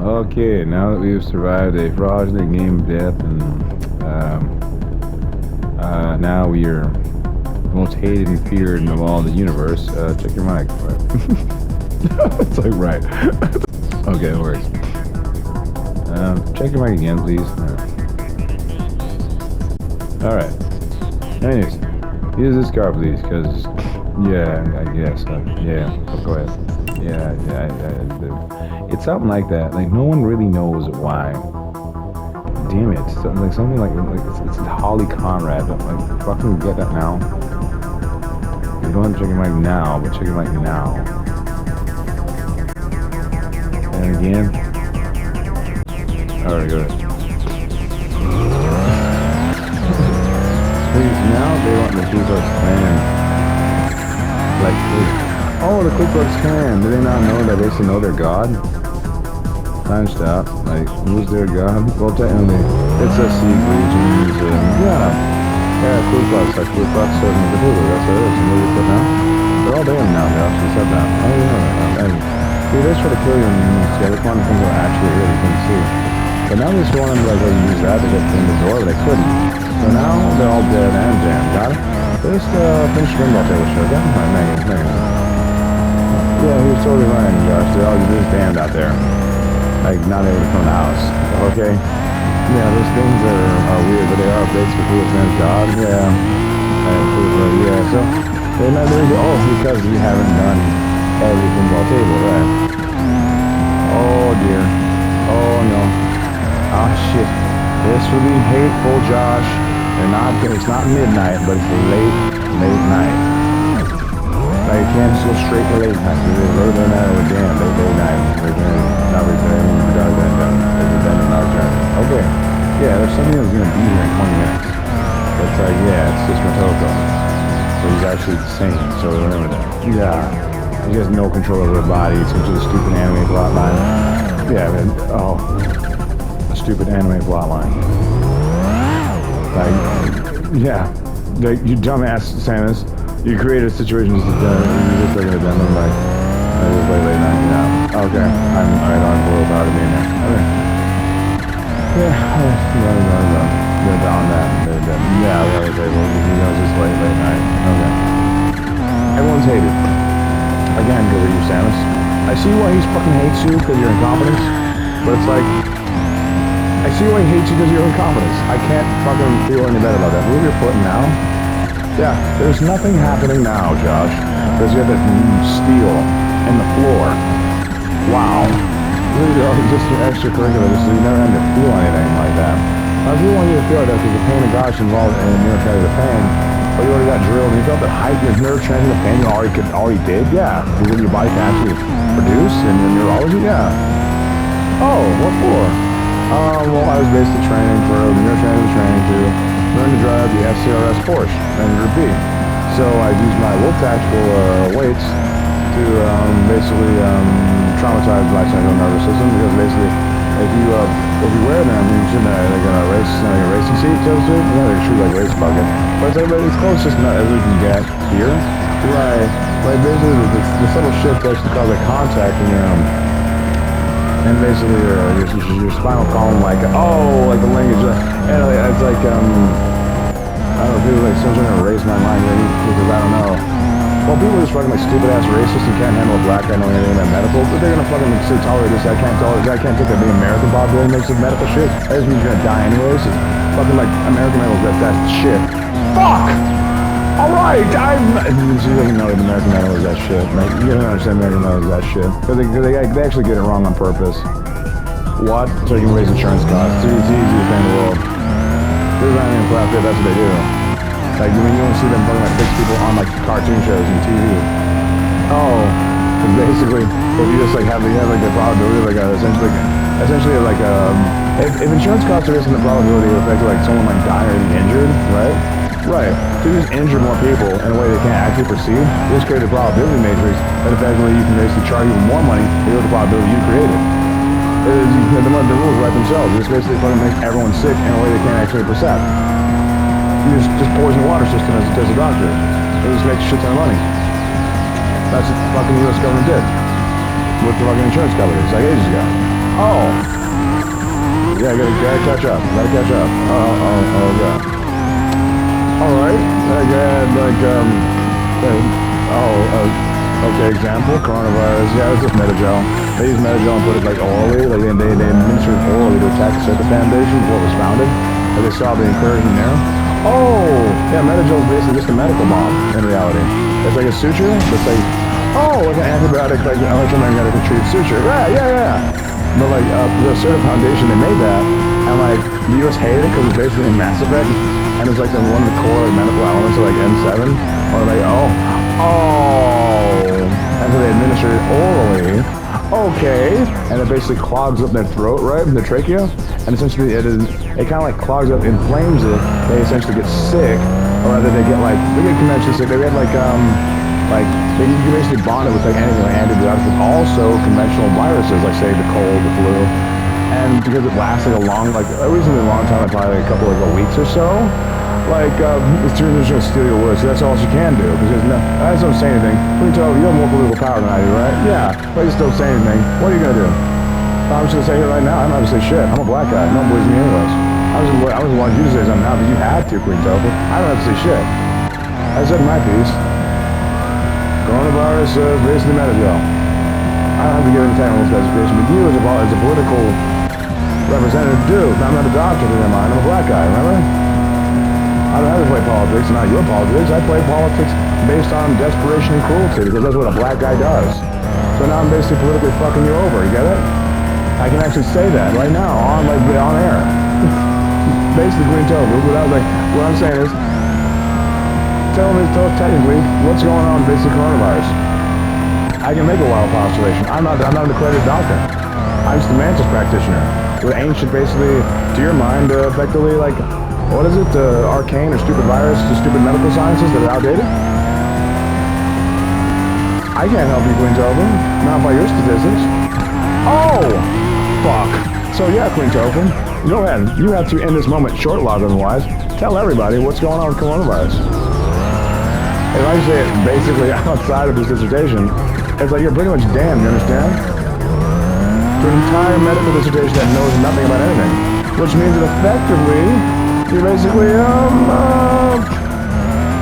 Okay, now that we've survived a fraudulent game of death, and now we are the most hated and feared of all the universe. Check your mic. It's like right. Okay, it works. Check your mic again, please. All right. Anyways, use this car, please, because yeah, I guess. Yeah, go ahead. Yeah. It's something like that. Like no one really knows why. Damn it! Something like it's Holly Conrad. Like fucking get that now. You don't have to check your mic now, but check your mic now. And again. Alright, go ahead. Please, now they want the Ku Klux Klan. Like, oh, the Ku Klux Klan. Do they not know that they should know their God? Time stop. Like, who's their God? Well, technically, it's a Sikh region. Yeah, Ku Klux, like Ku Klux serving the Cthulhu. That's what it is. You know what you put now? They're all damn now, Josh. They said that. Oh, you know that. And see, they try to kill you and yeah, this one things are actually real. You can see. But now they just want them to like use that to get in the door, but they couldn't. So now they're all dead and jammed. Got it? Just finish Rimbaugh table show. Yeah, Megan. Yeah, he was totally lying, Josh. They're all just damned out there. Like, not able to come in the house. Okay? Yeah, those things are weird, but they are based for Coolest Man's God. Yeah. Yeah, so they're not there. Oh, because we haven't done everything while table, right? Oh dear. Oh no. Oh shit. This will be hateful, Josh. It's not midnight, but it's late night. Like, you can't just go straight to late night. It's later night or damn, late night. Not returning, okay. Yeah, there's something that's gonna be here in 20 minutes. But it's like, yeah, it's just Motoko. So he's actually sane, so remember that. Yeah. He has no control over her body, it's such a stupid anime plotline. Yeah, man. Oh. A stupid anime plotline. Like, yeah. Like, you dumbass Samus. You created situations that you just like an addendum, like, it was late night, yeah. Okay. I don't know about it being there. Okay. Yeah, they're on that. Yeah, he knows it's late night. Okay. Everyone's hated. Again, go to you, Samus. I see why he fucking hates you, because you're incompetence. But it's like, I see why he hates you because you're incompetence. I can't fucking feel any better about that. Move your foot now. Yeah, there's nothing happening now, Josh. Because you have that steel in the floor. Wow. Just extracurricular, so you never had to feel anything like that. Now, if you want you to feel that, because the pain of gosh involved in neurotransmitter pain, but you already got drilled, and you felt that your neurotransmitter pain you already did, yeah. Because your body can actually produce in your neurology, yeah. Oh, what for? Well, I was basically training for neurotransmitter training to learn to drive the FCRS Porsche and Group B. So I used my Wolf Tactical weights to basically traumatize my central nervous system, because basically if you wear them, you should like a racing seat, so to speak. They're true like race bucket, but it's close just not as we can get here. Right. Like basically the subtle shift actually cause like contact in your and basically your spinal column, like the language, and it's like I don't know, people like someone's gonna erase my mind maybe because I don't know. Well, people are just fucking like stupid ass racist and can't handle a black guy knowing anything about medical, but they're gonna fucking say tolerate this. I can't take that big American population makes of medical shit. That just means you're gonna die anyways. It's fucking like American medical, that's shit. Fuck! Alright, so you don't know that American medical is that shit. Like, you don't understand American medical is that shit. Because they actually get it wrong on purpose. What? So you can raise insurance costs. It's the easiest thing in the world. There's not even profit, that's what they do. Like, you don't see them fucking like fix people on like cartoon shows and TV. Oh, because basically, if you just like have like the probability, like essentially like if insurance costs are risking the probability of affecting like someone like dying or being injured, right? Right. So you just injure more people in a way they can't actually perceive. You just create a probability matrix that effectively you can basically charge even more money to get the probability you created. The rules write themselves. It just basically fucking makes everyone sick in a way they can't actually perceive. You just poison the water system as a doctor. It just makes a shit ton of money. That's what the fucking US government did with the fucking insurance companies like ages ago. Oh. Yeah, gotta catch up. Gotta catch up. Oh, God. Alright. Okay, example, coronavirus. Yeah, it's just Metagel. They use Metagel and put it like orally. Like they administered it orally to attack the Circuit Foundation before it was founded. But they saw the incursion there. Oh! Yeah, Metagel is basically just a medical bomb in reality. It's like a suture, but it's like, oh, like an antibiotic, like an electromagnetic treated suture. Right, yeah. But like, the Circuit Foundation, they made that, and like, the US hated it because it's basically in Mass Effect, and it's like one of the core medical elements of like N7, or like, and so they administer it orally, okay, and it basically clogs up their throat, right, their trachea, and essentially it kind of like clogs up, inflames it, they essentially get sick, or rather they get conventionally sick, they get they basically bond it with like anything like antibiotics, but also conventional viruses, like say the cold, the flu, and because it lasts like a reasonably long time, like probably a couple of weeks or so, it's just gonna steal your words, so that's all she can do, because I just don't say anything. You have more political power than I do, right? Yeah, but you still don't say anything. What are you gonna do? I'm just gonna say here right now, I'm not gonna say shit. I'm a black guy, no one believes me anyways. I was wanting you to say something now, but you had to, Queen Topher. I don't have to say shit. I said my piece. Coronavirus, basically Metagel. I don't have to give any technical specification, but you as a political representative do. I'm not a doctor in your mind, I'm a black guy, remember? I don't have to play politics, not your politics. I play politics based on desperation and cruelty, because that's what a black guy does. So now I'm basically politically fucking you over, you get it? I can actually say that right now, on air. Basically, Queen Topher, what I'm saying is, tell technically what's going on with basic coronavirus. I can make a wild postulation. I'm not an accredited doctor. I'm just a mantis practitioner. With ancient, basically, to your mind, effectively, what is it? Arcane or stupid virus, the stupid medical sciences that are outdated? I can't help you, Queen Topher. Not by your statistics. Oh! Fuck. So yeah, Queen Topher, go ahead. You have to, in this moment, short log-wise, tell everybody what's going on with coronavirus. If I say it basically outside of this dissertation, it's like you're pretty much damned, you understand? For an entire medical dissertation that knows nothing about anything. Which means that effectively, you're basically,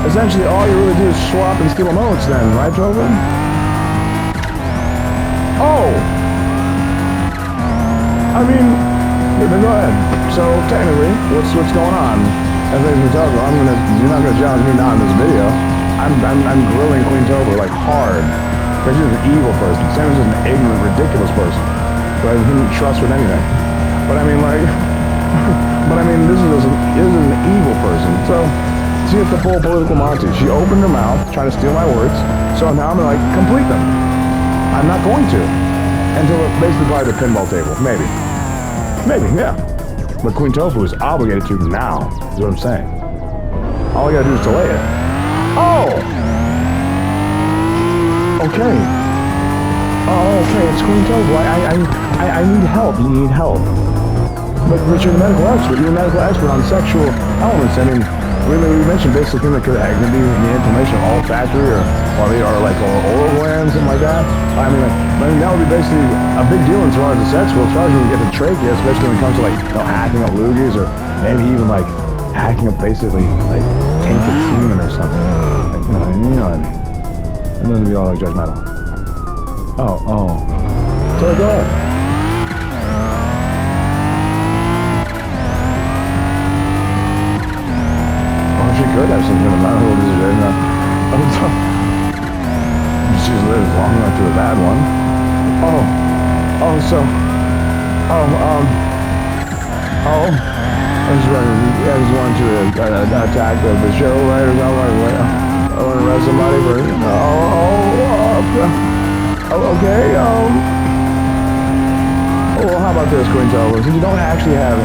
essentially all you really do is swap and steal emotes then, right, Topher? Oh! I mean, go ahead. So, technically, what's going on? As we talk about, you're not gonna challenge me not in this video. I'm grilling Queen Topher, hard. Because she's an evil person. Sam's just an ignorant, ridiculous person. Who I wouldn't trust with anything. But I mean, this is an evil person. So, she gets the full political Monty. She opened her mouth, trying to steal my words. So now I'm gonna, complete them. I'm not going to. Until basically probably the pinball table. Maybe, yeah. But Queen Topher is obligated to now, is what I'm saying. All I gotta do is delay it. Oh! Okay. Oh, okay, it's Queen Topher. I need help. You need help. But you're the medical expert. You're a medical expert on sexual elements. I mean, we mentioned basically that could be the inflammation of olfactory or oral glands, something like that. I mean, that would be basically a big deal as far as the sex world, as far as when you get the trachea, especially when it comes to hacking up loogies or maybe even hacking up basically tainted semen or something. You know what I mean? It doesn't be all judgmental. Oh. So go ahead. She could have some kind of medical dissertation. She's lived long enough to a bad one. I just wanted to attack the show, right, or something. I want to arrest somebody for, okay, well, how about this, Queen Topher? Since you don't actually have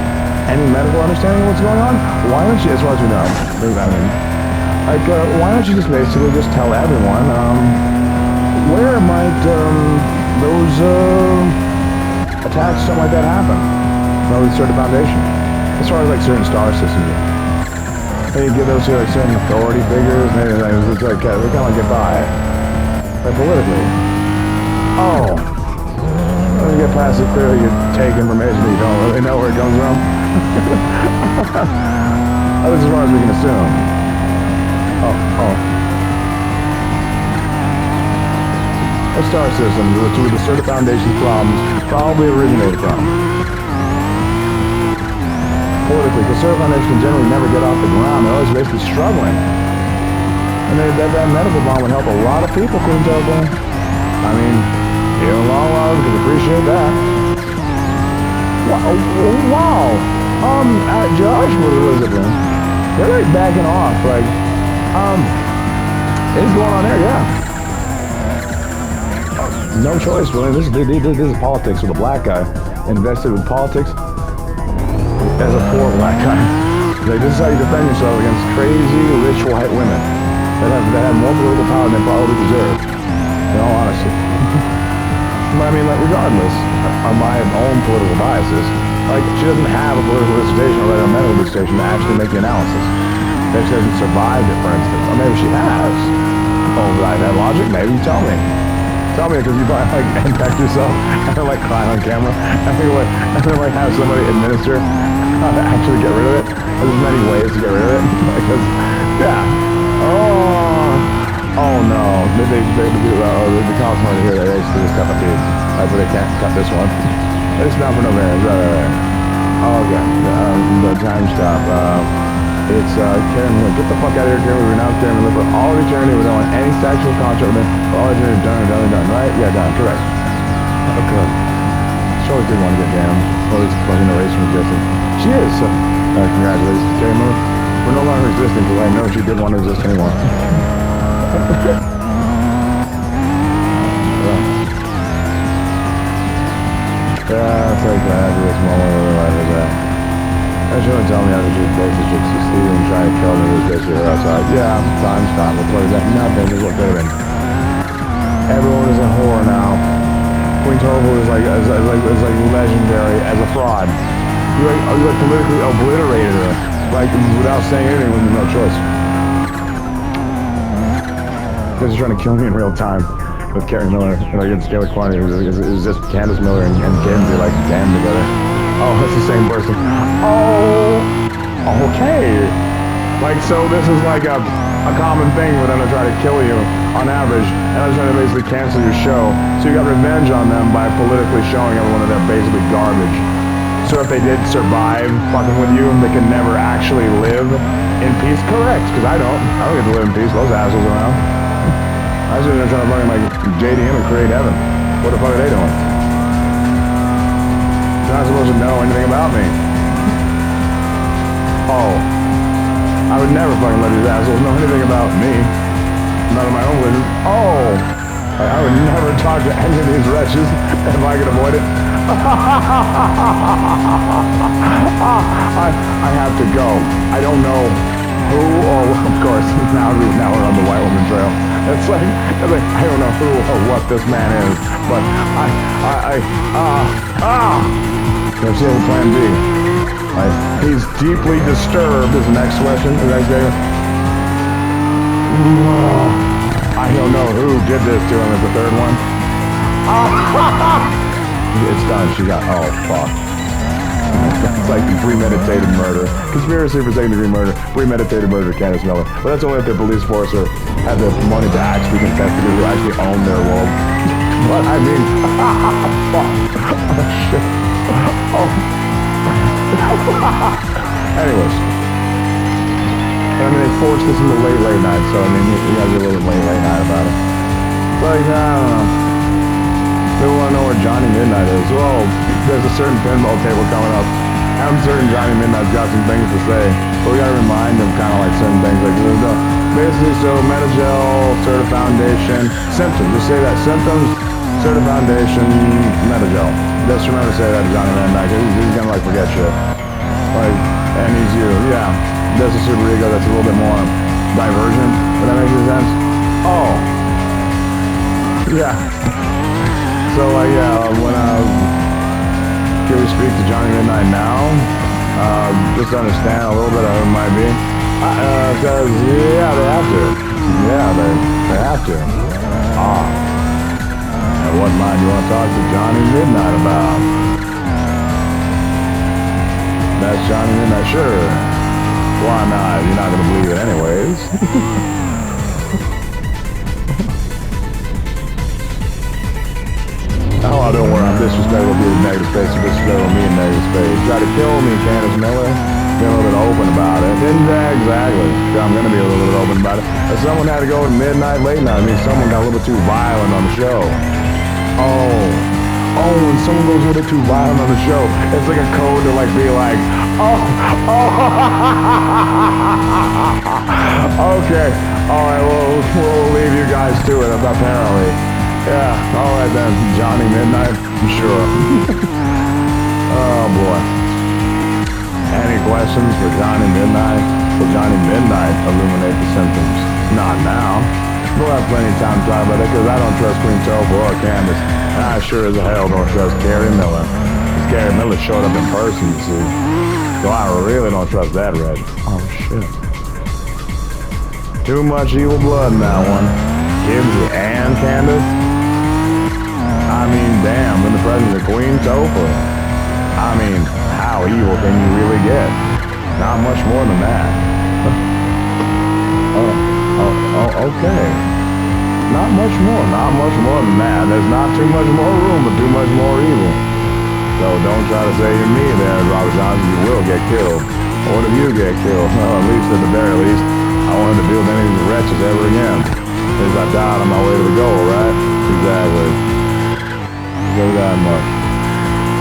any medical understanding of what's going on, why don't you, as far as we know, why don't you just basically just tell everyone, where might, those, attacks, something like that happen? Probably the Circuit Foundation. As far as certain star systems. Maybe give those to certain authority figures, maybe it's they kind of get by. Politically. Oh. When you get past it, clearly you take information that you don't really know where it comes from. At least as far as we can assume. A star system, which the Certa Foundation's problems probably originated from. Politically, because Certa Foundation can generally never get off the ground. They're always basically struggling. And that medical bomb would help a lot of people, couldn't tell them. I mean, in the long run, we can appreciate that. Wow. Josh, what is it, man? They're like backing off, like, it's going on there, yeah. No choice, really. This is politics with a black guy. Invested with politics as a poor black guy. Like, this is how you defend yourself against crazy, rich white women that have more political power than they probably deserve. In all honesty. But I mean, like, regardless of my own political biases, like, she doesn't have a political dissertation or a medical dissertation to actually make the analysis. That she hasn't survived it, for instance. Or maybe she has. Oh, right, that logic? Maybe you tell me. Tell me, because you probably, like, infect yourself and then, like, cry on camera. And then, like, have somebody administer how to actually get rid of it. There's many ways to get rid of it. Because, yeah. Oh no. The cops want to hear that they just cut the piece. But they can't cut this one. It's not for no variance. Right. Okay. The time stop. It's Karen Wood. Get the fuck out of here, Karen. We renounce Karen Wood for all of eternity. We don't want any sexual contract with them. For all eternity, done. Right? Yeah, done. Correct. Okay. She always did want to get damned. Always fucking erase from existence. She is. Congratulations, Karen Wood. We're no longer existing because I know she didn't want to exist anymore. Yeah, it's like that. This moment where the life is at. I shouldn't tell me how to do basic chicks succeeding and trying to kill me with basically her outside. Yeah, time stop. We'll play that. Nothing is what could have been. Everyone is a whore now. Queen Torval is like legendary as a fraud. You like politically obliterated her, like without saying anything with no choice. Because you're trying to kill me in real time with Carrie Miller, like it's Taylor Quantity. It was just Candace Miller and Kenzie like damn together. Oh, that's the same person. Oh, okay. Like, so this is like a common thing for them to try to kill you on average, and I'm trying to basically cancel your show. So you got revenge on them by politically showing everyone that they're basically garbage. So if they did survive fucking with you, they can never actually live in peace. Correct, because I don't get to live in peace. Those assholes around. I was just trying to fucking like JDM and create heaven. What the fuck are they doing? You're not supposed to know anything about me. Oh. I would never fucking let these assholes know anything about me. None of my own business. Oh. I would never talk to any of these wretches if I could avoid it. I have to go. I don't know who or of course now we're on the white woman trail. It's like I don't know who or what this man is, but there's still plan B. He's deeply disturbed is the next question. The next day. I don't know who did this to him as the third one. It's done. She got. Oh fuck. It's like premeditated murder. Conspiracy for second-degree murder. Premeditated murder of Candace Miller. But that's only if their police force or have the money to actually confess to people who actually own their world. But I mean, fuck. Oh shit. Oh. Anyways. I mean, they forced this in the late night, so I mean, you guys are a little bit late night about it. It's like, I don't know. They want to know where Johnny Midnight is. Well, there's a certain pinball table coming up. I'm certain Johnny Midnight's got some things to say, but we gotta remind him kind of like certain things. Like, basically, so Metagel, Certa Foundation, symptoms. Just say that. Symptoms, Certa Foundation, Metagel. Just remember to say that to Johnny Midnight, because he's gonna like forget shit. Like, and he's you. Yeah. That's a super ego that's a little bit more divergent. Does that make any sense? Oh. Yeah. So, like, yeah, when, can we speak to Johnny Midnight now? Just to understand a little bit of who it might be. Because, yeah, they have to. Yeah, they have to. Ah. Yeah, What line do you want to talk to Johnny Midnight about? That's Johnny Midnight, sure. Why not? You're not gonna believe it anyways. Oh, don't worry, I'm disrespectful to the negative space, you're disrespectful to me in negative space. Try to kill me, Candace Miller. Been a little bit open about it. Exactly. I'm gonna be a little bit open about it. If someone had to go at midnight, late night, I mean, someone got a little bit too violent on the show. Oh, when someone goes a little bit too violent on the show, it's like a code to like be like, okay, all right, well, we'll leave you guys to it, apparently. Yeah, all right then, Johnny Midnight, sure. Oh boy. Any questions for Johnny Midnight? Will Johnny Midnight illuminate the symptoms? Not now. We'll have plenty of time to talk about it because I don't trust Queen Topher or Candace. And I sure as hell don't trust Carrie Miller. Because Carrie Miller showed up in person, you see. So I really don't trust that Red. Oh shit. Too much evil blood in that one. Gibbsy and Candace? I mean, damn, in the presence of Queen Topher. I mean, how evil can you really get? Not much more than that. Okay. Not much more than that. There's not too much more room, but too much more evil. So don't try to say to me there, Robert Johnson, you will get killed. Or what if you get killed? Well, at least at the very least, I won't have to deal with any of these wretches ever again. At least I died on my way to the goal, right? Exactly. So that much.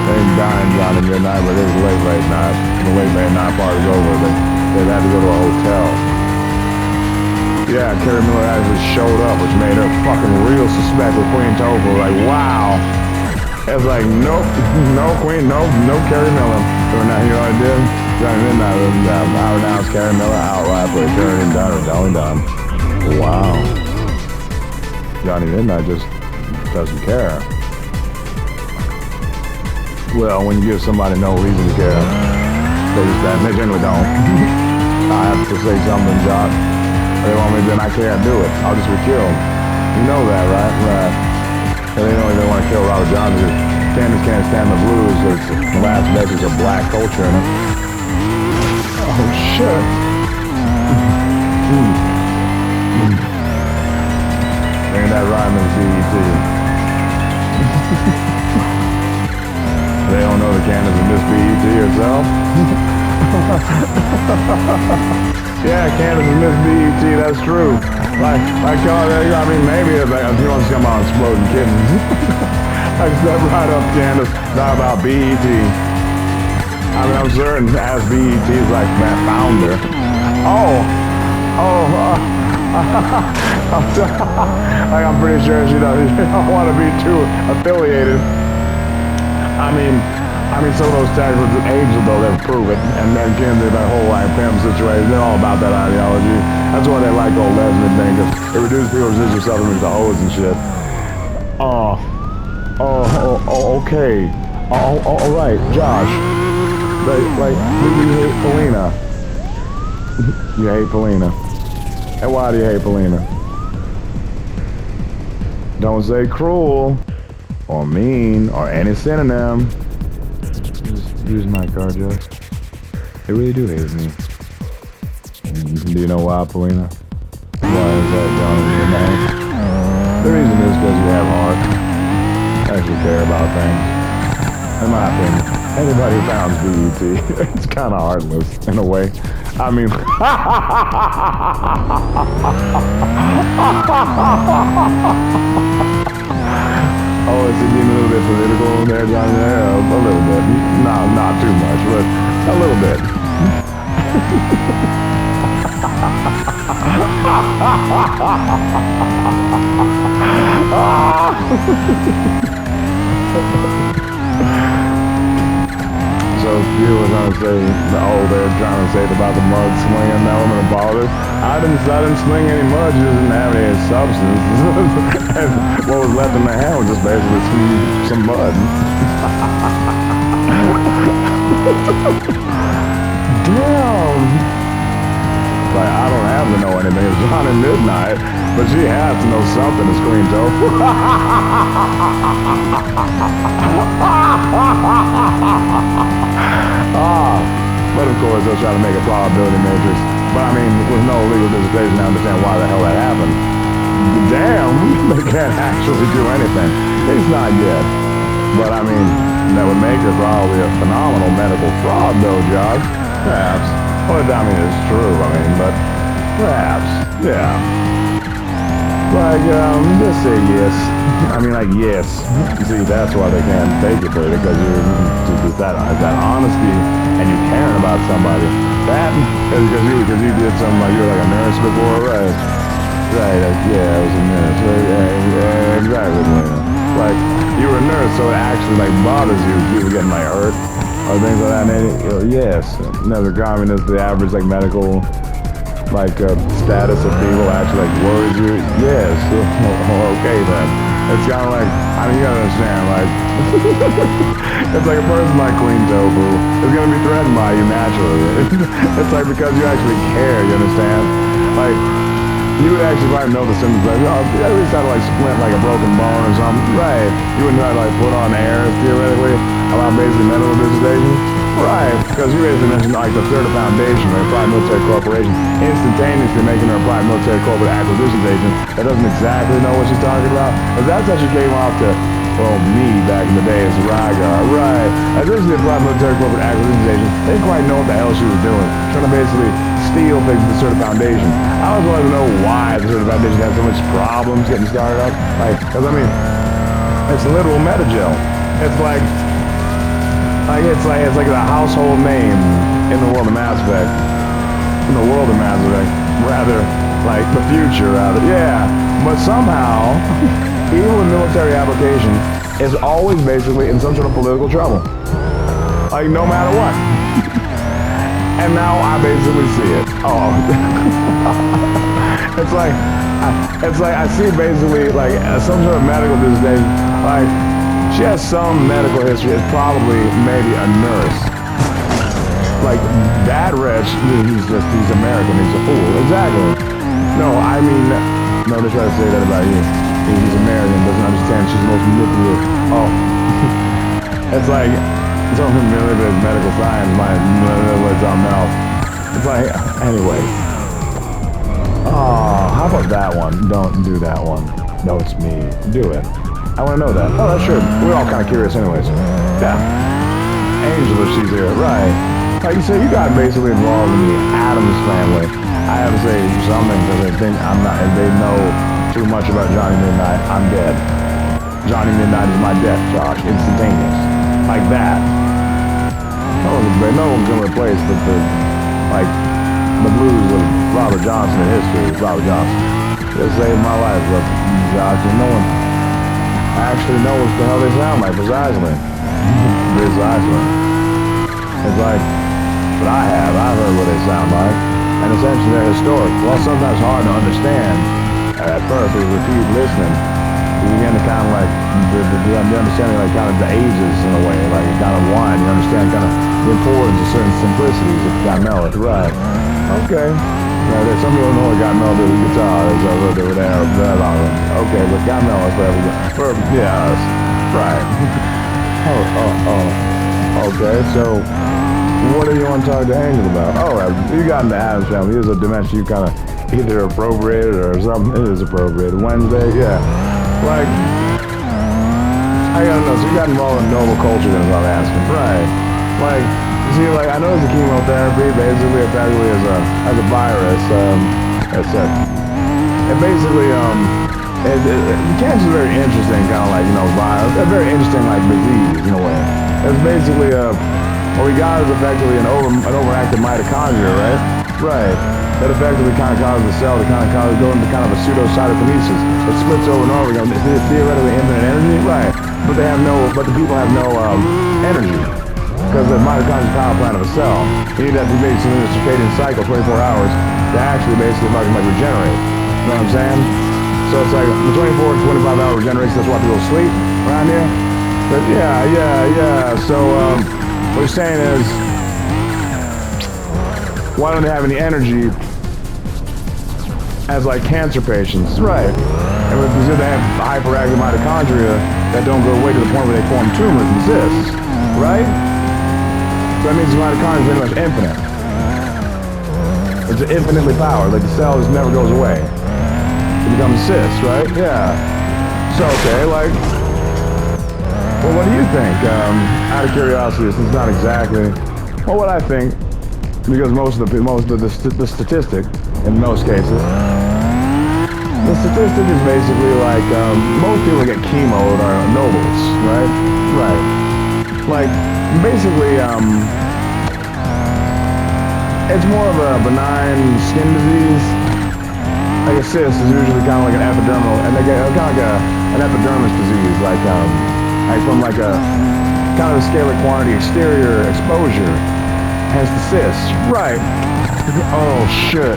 They ain't dying Johnny Midnight, but it was late night. The late night part is over. They've had to go to a hotel. Yeah, Carrie Miller actually showed up, which made her fucking real suspect with Queen Topher. Like, wow. It's like, nope, no Queen, no Carrie Miller. So now you know what I did? Johnny Midnight was I renounced Carrie Miller outright, but Carrie done or done. Wow. Johnny Midnight just doesn't care. Well, when you give somebody no reason to care, they generally don't. I have to say something, Josh. They want me, then I can't do it. I'll just be killed. You know that, right? Right. And they know they want to kill Robert Johnson. Candace can't stand the blues. It's the last message of black culture in it. Oh, shit. Ain't that rhyming CET? They don't know the Candace and Miss BET herself. Yeah, Candace and Miss BET, that's true. I mean, maybe if you want to come on Exploding Kittens. I step right up, Candace, talk about BET. I mean, I'm certain as BET is like that founder. I'm pretty sure she don't want to be too affiliated. I mean, some of those tags with angels, though, they've proven. And then again, that whole like pimp situation, they're all about that ideology. That's why they like old lesbian thing, because it reduces people's resist yourself and the hoes and shit. Okay. All right, Josh. Like, you hate Polina. You hate Polina. And why do you hate Polina? Don't say cruel, or mean, or any synonym. Just use my car, Josh. They really do hate me. Do you know why, Polina? Why is that, Johnny? The reason is because you have heart. Actually care about things. In my opinion, anybody who founds BET, it's kind of heartless in a way. I mean, oh, is it getting a little bit political there, Johnny? Yeah, a little bit. Not too much, but a little bit. So you were trying to say, they're trying to say about the mud slinging element of politics. I didn't sling any mud, you just didn't have any substance. And what was left in the hand was just basically some mud. Damn! Like, I don't have have to know anything. It's Johnny Midnight, but she has to know something, as Queen Tofu. But of course, they'll try to make a probability matrix. But I mean, with no legal dissertation, I understand why the hell that happened. Damn, they can't actually do anything. It's not yet. But I mean, that would make her probably a phenomenal medical fraud, though, Josh. Perhaps. Well, I mean, it's true, but perhaps, yeah. Like, just say yes. I mean, like, yes. You see, that's why they can't take it, baby, because it's that honesty and you caring about somebody. That, because you did something like, you were like a nurse before, right? Right, yeah, I was a nurse. Yeah, exactly, Lena. Like, you were a nurse, so it actually, like, bothers you, people getting, like, hurt, or things like that. And yes, another communist, the average, like, medical, like, status of people actually, like, worries you. Yes, okay, then. It's kind of like, I mean, you gotta understand, like, it's like a person like Queen Tofu is gonna be threatened by you naturally. It's like, because you actually care, you understand? Like, you would actually probably know the symptoms, like, oh, you at least had to, like, splint, like, a broken bone or something. Right. You wouldn't try to, like, put on airs, theoretically, about basically medical dissertation. Right. Because you basically mentioned, like, the Third Foundation, like a private military corporation, instantaneously making her a private military corporate acquisitions agent that doesn't exactly know what she's talking about. Because that's how she came off to, well, me back in the day as Rygar. Right. Essentially, a private military corporate acquisitions agent, they didn't quite know what the hell she was doing. Trying to basically steal things from the Sort of Foundation. I always wanted to know why the Sort of Foundation had so much problems getting started up. Like, because I mean, it's literal Metagel. It's like the household name in the world of Mass Effect. In the world of Mass Effect, rather, like the future, rather. Yeah, but somehow, even with military application, is always basically in some sort of political trouble. Like, no matter what. And now I basically see it. Oh, it's like I see basically like some sort of medical dissertation. Like, she has some medical history. It's probably maybe a nurse. Like, that wretch, he's American. He's a fool. Exactly. No, I mean, no, they try to say that about you. He's American, doesn't understand she's the most manipulative. Oh, it's like. Something really big medical science might manipulate something else. It's like, anyway. Oh, how about that one? Don't do that one. No, it's me. Do it. I want to know that. Oh, that's true. We're all kind of curious anyways. Yeah. Angela, she's here. Right. Like you said, you got basically involved in the Addams family. I have to say something because they think I'm not, and they know too much about Johnny Midnight. I'm dead. Johnny Midnight is my death, Josh. Instantaneous. Like that. No one can replace the blues of Robert Johnson in history. Robert Johnson. Just saved my life, but Josh, and no one actually knows what the hell they sound like. Precisely. Precisely. It's like, but I've heard what they sound like. And essentially they're historic. Well, sometimes hard to understand. At first, we repeat listening. You begin to kind of like, the understanding like kind of the ages in a way, like you kind of wine, you understand kind of the importance of certain simplicities of Guy Mellor. Right. Okay. Now, there's some people know what Guy Mellor did with guitar, so they were there that long. Okay, but Guy Mellor forever. Yeah, right. Okay, so what do you want to talk to Angel about? Oh, you got in the Addams family. Here's a dimension you kind of either appropriated or something. It is appropriated. Wednesday, yeah. Like, I gotta know, so you got involved in noble culture then is what I'm asking. Right. Like, you see, like, I know it's a chemotherapy, basically, effectively as a virus, it basically, cancer is very interesting, kind of like, you know, virus, a very interesting, like, disease, in a way. It's basically, what we got is effectively an overactive mitochondria, right? Right. That effectively kind of causes the cell to kind of go into kind of a pseudo-cytokinesis. It splits over and over again. It's theoretically infinite energy, right? But the people have no energy. Because the mitochondrial power plant of a cell, you need that to be basically in a circadian cycle, 24 hours, to actually basically like regenerate. You know what I'm saying? So it's like the 24 to 25 hour regeneration, that's why people sleep around here. But yeah. So what you're saying is, why don't they have any energy as like cancer patients, right? And because they have hyperactive mitochondria that don't go away to the point where they form tumors and cysts, right? So that means the mitochondria is pretty much infinite. It's infinitely powered, like the cell just never goes away. It becomes cysts, right? Yeah. So, okay, like, well, what do you think? Out of curiosity, this is not exactly, well, what I think, because most of the statistic, in most cases, the statistic is basically like, most people that get chemoed are nobles, right? Right. Like, basically, it's more of a benign skin disease. Like a cyst is usually kind of like an epidermal, and they get kind of like an epidermis disease, like from like a kind of a scalar quantity exterior exposure, hence the cyst. Right. Oh shit.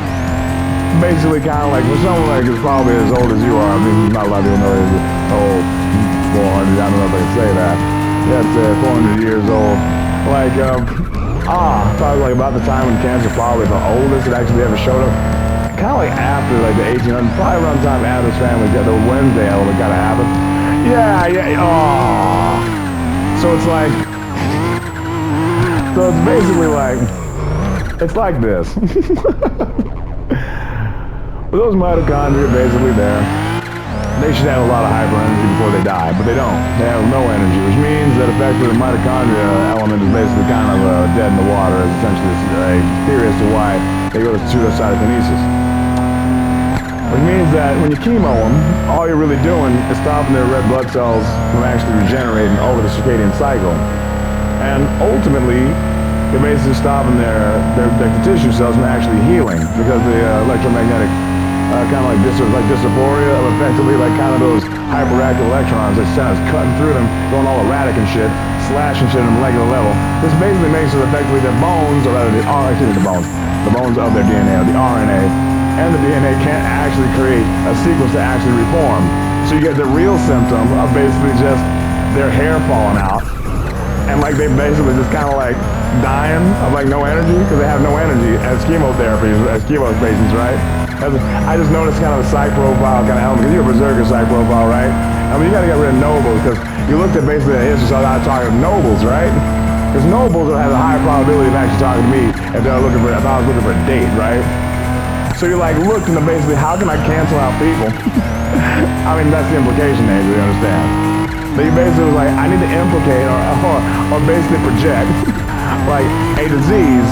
Basically kind of like, for someone like is probably as old as you are, I mean, not a lot of people know he's old, 400, I don't know if I can say that. That's 400 years old. Like, probably like about the time when cancer probably the oldest it actually ever showed up. Kind of like after like the 1800s, probably around the time Addams Family got the Wednesday element kind of happened. Yeah, oh. So it's like, so it's basically like, it's like this. But those mitochondria basically there, they should have a lot of hyper energy before they die, but they don't. They have no energy, which means that effectively the mitochondria element is basically kind of dead in the water. It's essentially a theory as to why they go to pseudocytokinesis. Which means that when you chemo them, all you're really doing is stopping their red blood cells from actually regenerating over the circadian cycle. And ultimately, you're basically stopping their tissue cells from actually healing because the electromagnetic kind of like dysphoria of effectively like kind of those hyperactive electrons that sounds cutting through them, going all erratic and shit, slashing shit on a molecular level. This basically makes it effectively their bones, or rather the bones of their DNA, or the RNA, and the DNA can't actually create a sequence to actually reform. So you get the real symptom of basically just their hair falling out, and like they basically just kind of like dying of like no energy because they have no energy as chemotherapy, as chemo patients, right? I just noticed kind of a psych profile kind of element, because you're a berserker psych profile, right? I mean, you got to get rid of nobles, because you looked at basically the history, so I talking to nobles, right? Because nobles have a higher probability of actually talking to me if I was looking for a date, right? So you're like, looking to basically, how can I cancel out people? I mean, that's the implication, Andrew, you understand? But you basically was like, I need to implicate or basically project like a disease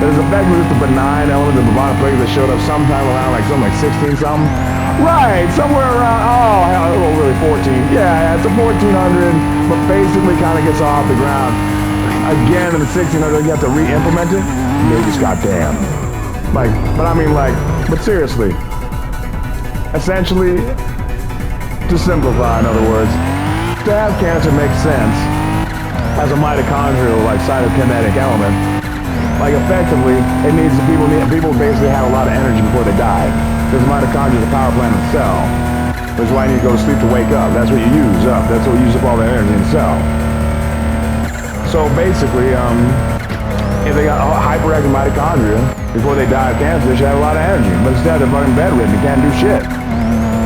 that is effectively just a benign element of bubonic plague that showed up sometime around like something like 16 something. Right, somewhere around, oh hell, well, really 14. Yeah, it's a 1400, but basically kind of gets off the ground. Again, in the 1600s, you have to re-implement it. Maybe just goddamn. Like, but I mean like, but seriously. Essentially, to simplify, in other words, to have cancer makes sense as a mitochondrial, like cytokinetic element. Like effectively, people basically have a lot of energy before they die. Because the mitochondria is the power plant of the cell. That's why you need to go to sleep to wake up. That's what you use up. That's what uses up all the energy in the cell. So basically, if they got hyperactive mitochondria, before they die of cancer, they should have a lot of energy. But instead, they're fucking bedridden. They can't do shit.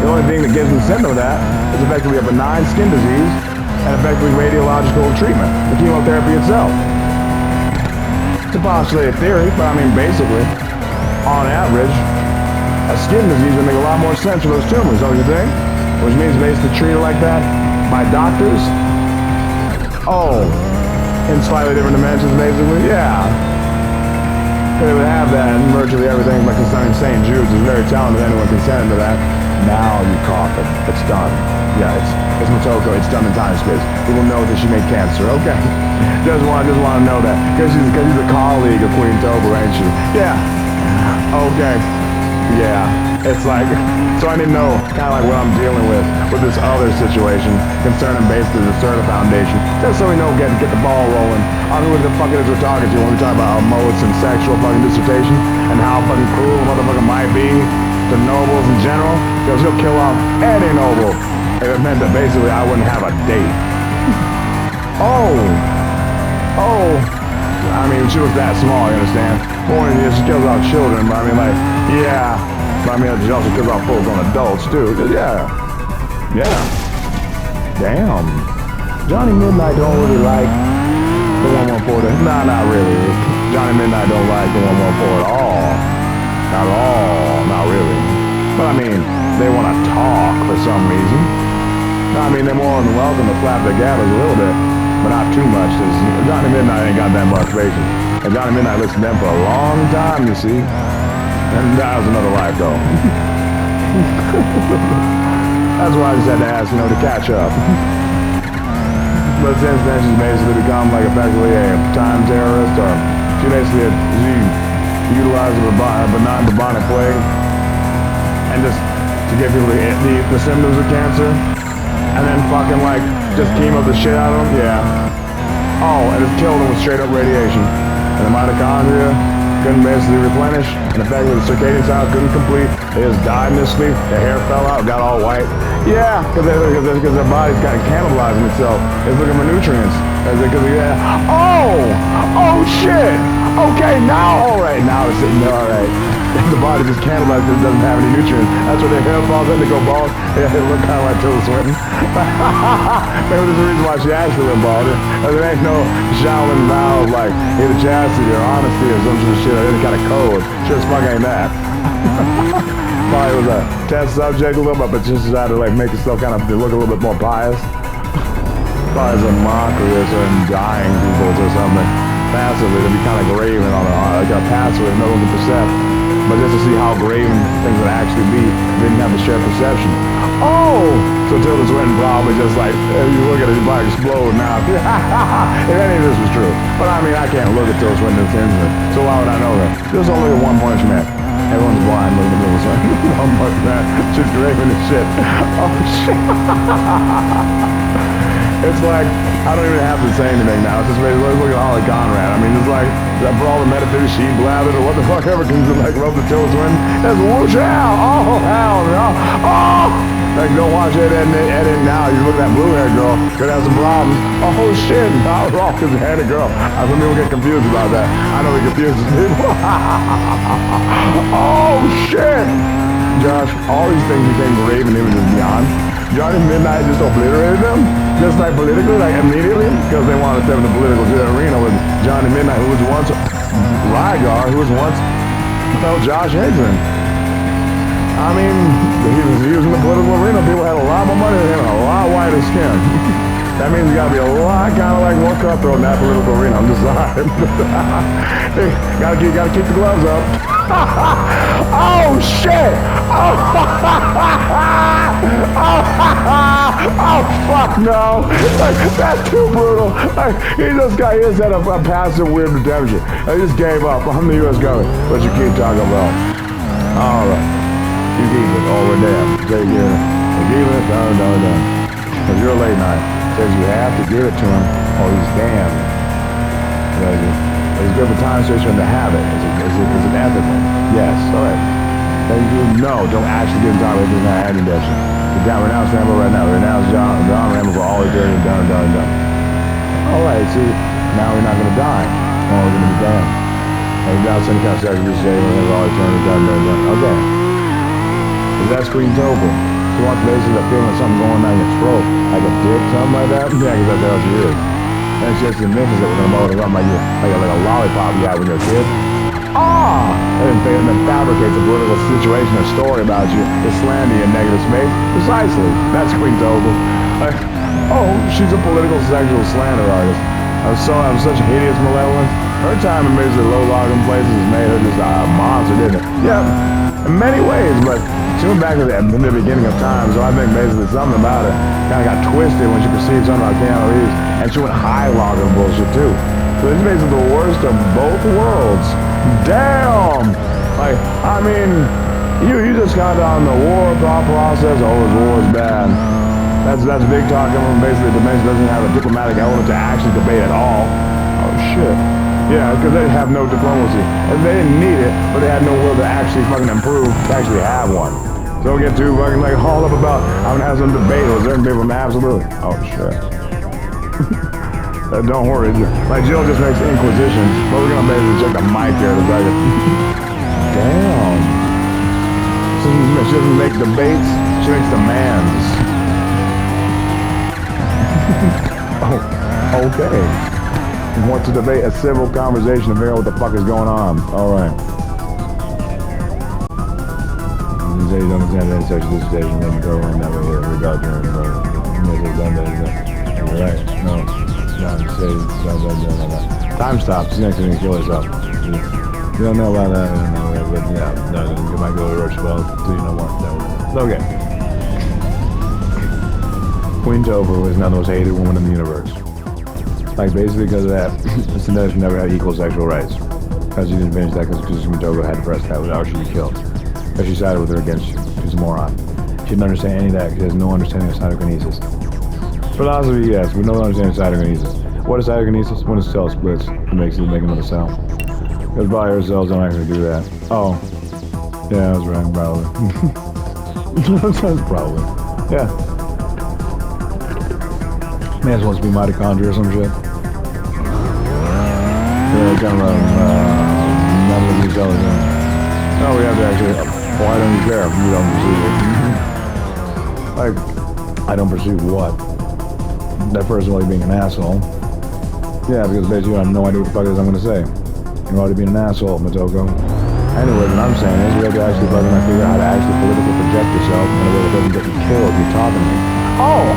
The only thing that gives them the symptom of that is effectively a benign skin disease and effectively radiological treatment, the chemotherapy itself. It's a postulated theory, but I mean, basically, on average, a skin disease would make a lot more sense for those tumors, don't you think? Which means basically treated like that by doctors. Oh, in slightly different dimensions, basically, yeah. They would have that in virtually everything, but concerning St. Jude's is very telling that anyone consented to that. Now you cough it. It's done. Yeah, it's Motoko. It's done in time and space. We will know that she made cancer. Okay. Just want to know that. Because she's a colleague of Queen Toba, ain't she? Yeah. Okay. Yeah. It's like, so I need to know kind of like what I'm dealing with this other situation concerning basically the CERTA Foundation. Just so we know, get the ball rolling on who the fuck it is we're talking to when we talk about emotes and sexual fucking dissertation and how fucking cruel a motherfucker might be to nobles in general, because he'll kill off any noble if it meant that basically I wouldn't have a date. Oh, I mean, she was that small, you understand? She kills off children, but I mean, like, yeah, But I mean, it also kills off full-grown adults too. Yeah. Damn. Johnny Midnight don't really like the 114. Nah, not really. Johnny Midnight don't like the 114 at all. Not at all. Not really. But I mean, they want to talk for some reason. I mean, they're more than welcome to flap their gabbers a little bit, but not too much, because Johnny Midnight ain't got that much patience. And Johnny Midnight listened to them for a long time, you see. And that was another life, though. That's why I just had to ask, to catch up. But since then, she's basically become, like, effectively a time terrorist, or she basically utilizes a benign bubonic plague, and just to give people the symptoms of cancer, and then fucking, like, just chemo the shit out of them, yeah. Oh, and it's killed them with straight up radiation. And the mitochondria couldn't basically replenish, and effectively the circadian cycle couldn't complete. They just died in their sleep, their hair fell out, got all white. Yeah, because their body's kind of cannibalizing itself. It's looking for nutrients. Oh shit! Okay, now, alright, now it's sitting there, alright. The body just cannibalizes because it doesn't have any nutrients. That's where their hair falls in, they go bald. Yeah, they look kind of like Tilda Swinton. Maybe there's a reason why she actually went bald. There ain't no Shaolin vow like either chastity or honesty or some sort of shit or any kind of code. Sure as fuck ain't that. Probably was a test subject a little bit, but just decided to like make itself kind of look a little bit more pious. Probably as a mockery of certain dying people or something. Passively, to be kind of graven on like a passive that no one can perceive. But just to see how graven things would actually be, didn't have the shared perception. Oh! So Tilda Swinton probably just like, if you look at it, you probably explode now. If any of this was true. But I mean, I can't look at Tilda Swinton in this instant. So why would I know that? Just only at One Punch Man. Everyone's blind looking at Tilda Swinton. One Punch Man. She's graven as shit. Oh shit. It's like, I don't even have to say anything now. It's just basically, look at Holly Conrad. I mean, it's like, for all the metaphysics she blathered or what the fuck ever can like rub the Tilda Swinton. It's whoosh hell. Oh, hell no. Oh! Like, don't watch it edit now. You look at that blue-haired girl. Could have some problems. Oh, shit. Not wrong because they had a girl. Some people get confused about that. I know it confuses people. Oh, shit. Josh, all these things became graven images beyond. Johnny Midnight just obliterated them, just like politically, like immediately, because they wanted to step in the political arena with Johnny Midnight, who was once Rygar, who was once Josh Henson. I mean, he was in the political arena. People had a lot more money than him, and a lot whiter skin. That means you gotta be a lot kind of like more cutthroat in that political arena. I'm just sorry. gotta keep the gloves up. Oh shit! Oh fuck no! Like, that's too brutal. Like, he just had a passive weird redemption. He just gave up. I'm the U.S. government, but you keep talking about. All right, you keep it. Oh, we're damn. Take it. Give it. No. Cause you're late night. Says you have to give it to him, or he's damned. It's good for time station to have it. Is it ethical? Yes. All right. Then you know, don't actually give him time if he's not adding that shit. Renounce Rambo right now. Renounce John Rambo for all eternity. Done. All right. See, now we're not gonna die. Oh, we're gonna be damned. And without any kind of sacrifice, we're all eternity. Done. Okay. Is that Queen Topher? She wants basically a feeling of something going on in your throat, like a dick, something like that. Yeah, because that's how she is. And she just admits that we're gonna mow it around like a lollipop you had when you're a kid. Ah! And then fabricates a political situation or story about you to slander you in negative space. Precisely. That's Queen Topher. Like, oh, she's a political sexual slander artist. I'm such hideous malevolence. Her time in basically low-logging places has made her just a monster, didn't it? Yeah, in many ways, but she went back to the beginning of time, so I think basically something about it kind of got twisted when she perceived something about Keanu Reeves, and she went high-logging bullshit too. So it's basically the worst of both worlds. Damn! Like, I mean, you just got on the war thought process. Oh, war is bad. That's big talk coming from basically the dimension doesn't have a diplomatic element to actually debate at all. Oh shit. Yeah, because they have no diplomacy. And they didn't need it, but they had no will to actually fucking improve, to actually have one. So don't get too fucking like hauled up about I'm gonna have some debate with certain people. Absolutely. Oh shit. Don't worry. Like Jill just makes inquisitions, but we're gonna basically check the mic here in a second. Damn. So doesn't make debates, she makes demands. Oh, okay. Want to debate a civil conversation to figure out what the fuck is going on. Alright. These days understand that such this station let me go on that way here. We got you. Right. No. Time stops. She's next to me kill herself. You don't know about that. But yeah, no, you might go to Roosevelt. Do you know what? No. Okay. Queen Topher was not the most hated woman in the universe. Like, basically because of that, Synthetic never had equal sexual rights. Because she didn't finish that because Queen Topher had to press that without she be killed. Because she sided with her against you. She's a moron. She didn't understand any of that because she has no understanding of cytokinesis. Philosophy, yes, but no understanding of cytokinesis. What is cytokinesis? When a cell splits, it makes it make another cell. Because by her cells don't actually do that. Oh. Yeah, I was right, probably. Probably. Yeah. May as well be mitochondria or some shit. Yeah, kind of none of these cells. No, we have to actually. Why don't you care if you don't perceive it? Like, I don't perceive what? That person really being an asshole. Yeah, because basically I have no idea what the fuck it is I'm gonna say. You're already being an asshole, Motoko. Anyway, what I'm saying is we have to actually fucking figure out how to actually politically project yourself in a way that doesn't get you killed if you're talking to me. Oh!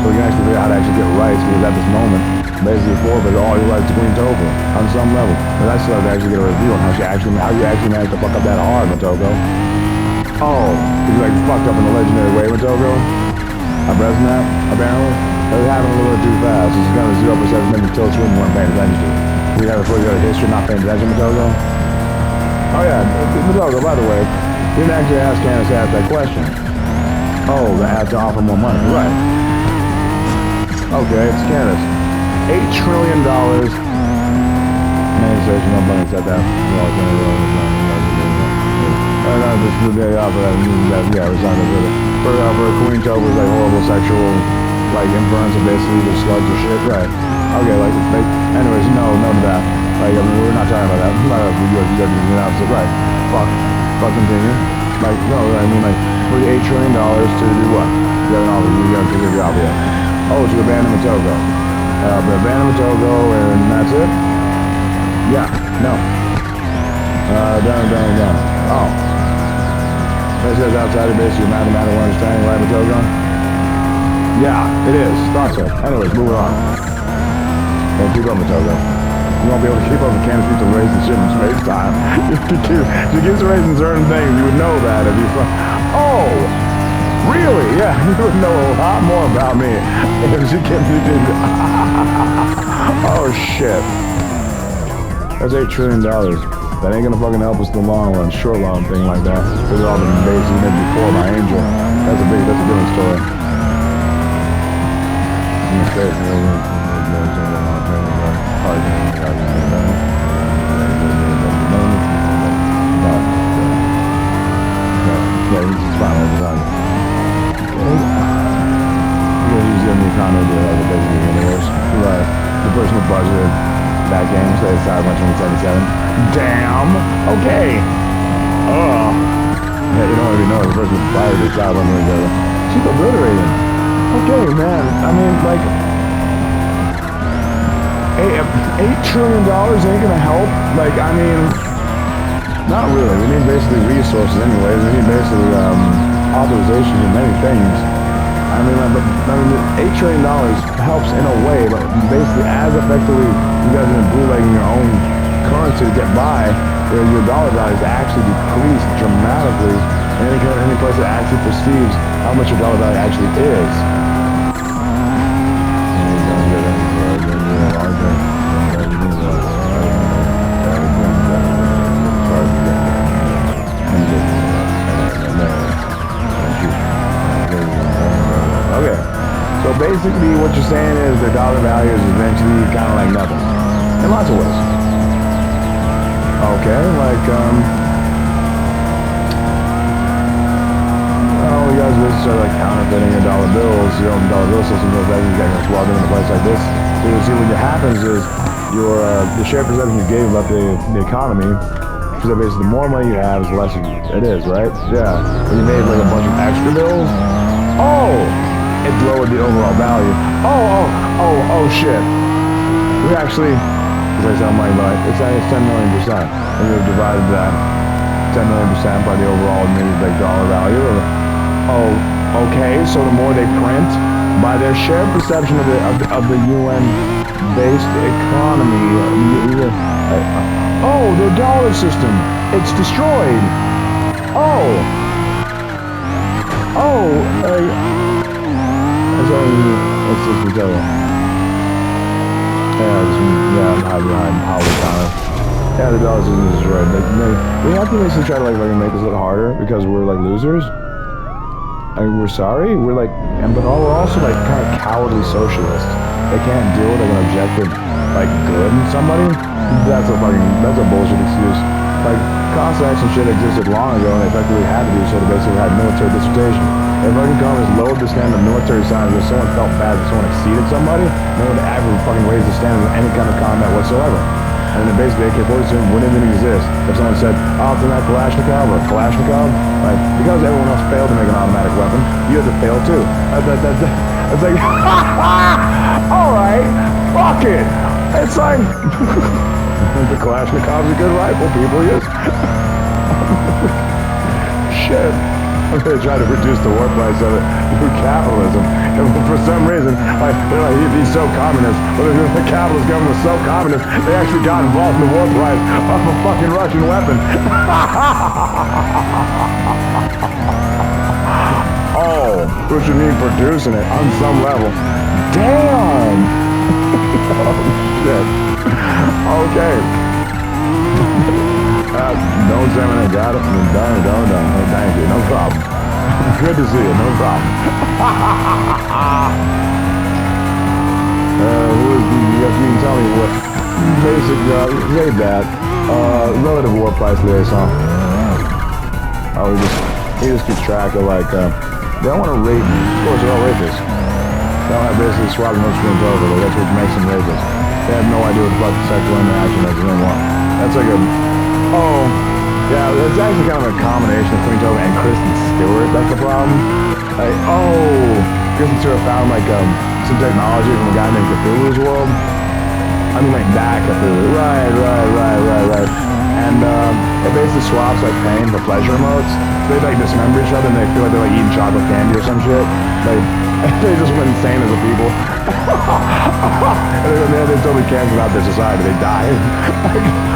So we can actually figure out how to actually get rights because at this moment, basically forfeit all your rights to Queen Topher on some level. And that's how to actually get a review on how you actually managed to fuck up that hard, Motoko. Oh, you like fucked up in a legendary way, Motoko? I'm pressing that, apparently. It happened a little bit too fast. It's kind of 0% maybe tilt swing you weren't paying attention to. We have a full history not paying attention, Motoko. Oh yeah, Motoko, by the way, you didn't actually ask Candace to ask that question. Oh, they have to offer more money. Right. Okay, it's Candace. $8 trillion. Manifestation, no money set that. For Queen Topher's like horrible sexual like influence of basically the slugs or shit, right? Okay, like anyways, no to that. Like, I mean, we're not talking about that. You announced it, right? Fuck continue. Like, no, I mean, like, for the $8 trillion to do what? You got an offer, you're gonna figure your job yet. Oh, to abandon Motoko. But abandon Motoko and that's it? Yeah, no. Done. Oh. It says outside of base your mathematical understanding, right, Motoko? Yeah, it is. Thought so. Anyways, moving on. Don't keep up, Motoko. You won't be able to keep up with Candace Pizza raising shit in space time. She keeps raising certain things. You would know that if you... Oh! Really? Yeah, you would know a lot more about me if she kept me doing... Oh, shit. That's $8 trillion. That ain't gonna fucking help us in the long run, short run thing like that. Because it's all been basically made before by Angel. That's a different story. Yeah, he's just fine all the time. He's in the economy of the basically universe. Right. The person who budgeted that game says Cyberpunk 2077. Damn! Okay! Yeah, you don't even know the person who budgeted the Cyberpunk 2077. She's obliterating. Okay, man. I mean, like... $8 trillion ain't gonna help. Like, I mean... Not really. We need basically resources anyways. We need basically authorization for many things. I mean, $8 trillion helps in a way, but basically as effectively you guys are bootlegging your own currency to get by, your dollar value is actually decreased dramatically in any place that actually perceives how much your dollar value actually is. Okay, so basically what you're saying is their dollar value is eventually kind of like nothing, in lots of ways. Okay, like, well, you guys basically start like counterfeiting your dollar bills, your own dollar bill system, so that you guys swap in a place like this. So you see what happens is your the share percentage you gave about the economy Because basically, the more money you have, is the less it is, right? Yeah. When you made like a bunch of extra bills, oh, it lowered the overall value. Oh, shit. We actually, as I said, I'm like, it's 10 million %. And we've divided that 10 million % by the overall maybe like dollar value. Oh, okay. So the more they print, by their shared perception of the UN-based economy, oh, the dollar system, it's destroyed. Let's just be together. I'm hiding behind Holly Connor. Yeah, the dollar system is destroyed. We have to basically try to like make this look harder because we're like losers. I mean, we're sorry. We're like, but we're also like kind of cowardly socialists. They can't deal with like an objective, like good in somebody. That's a bullshit excuse. Like Cossacks and shit existed long ago, and they effectively had to do so to basically have military dissertation. If fucking Congress lowered the standard of military science because someone felt bad that someone exceeded somebody, no one would ever fucking raise the standard of any kind of combat whatsoever. And then basically AK-47 wouldn't even exist if someone said, oh, it's in that Kalashnikov or Kalashnikov. Like, because everyone else failed to make an automatic weapon, you had to fail too. It's like, alright, fuck it. It's like, the Kalashnikov's a good rifle, people, yes. Shit. They try to reduce the war price of it through capitalism. And for some reason, like, they're like, he's so communist. But the capitalist government was so communist, they actually got involved in the war price of a fucking Russian weapon. Oh, what you mean producing it on some level? Damn! Oh, shit. Okay. Don't say when I got it. Don't. Thank you. No problem. Good to see you. No problem. You can tell me what basic, save that. Relative war price liaison. Oh, he just keeps track of like, they don't want to rape me. Of course, they're all rapists. They don't have basically swapping those screens over. Like, that's what makes them rapists. They have no idea what the fuck sexual interaction is anymore. That's like a, oh, yeah, it's actually kind of a combination of Queen Tova and Kristen Stewart. That's the problem. Like, oh, Kristen Stewart found like some technology from a guy named Cthulhu's World. I mean, like that Cthulhu. Right. And it basically swaps like pain for pleasure emotes. So they like dismember each other and they feel like they're like eating chocolate candy or some shit. Like, they just went insane as a people. And then they totally canceled out their society. They died.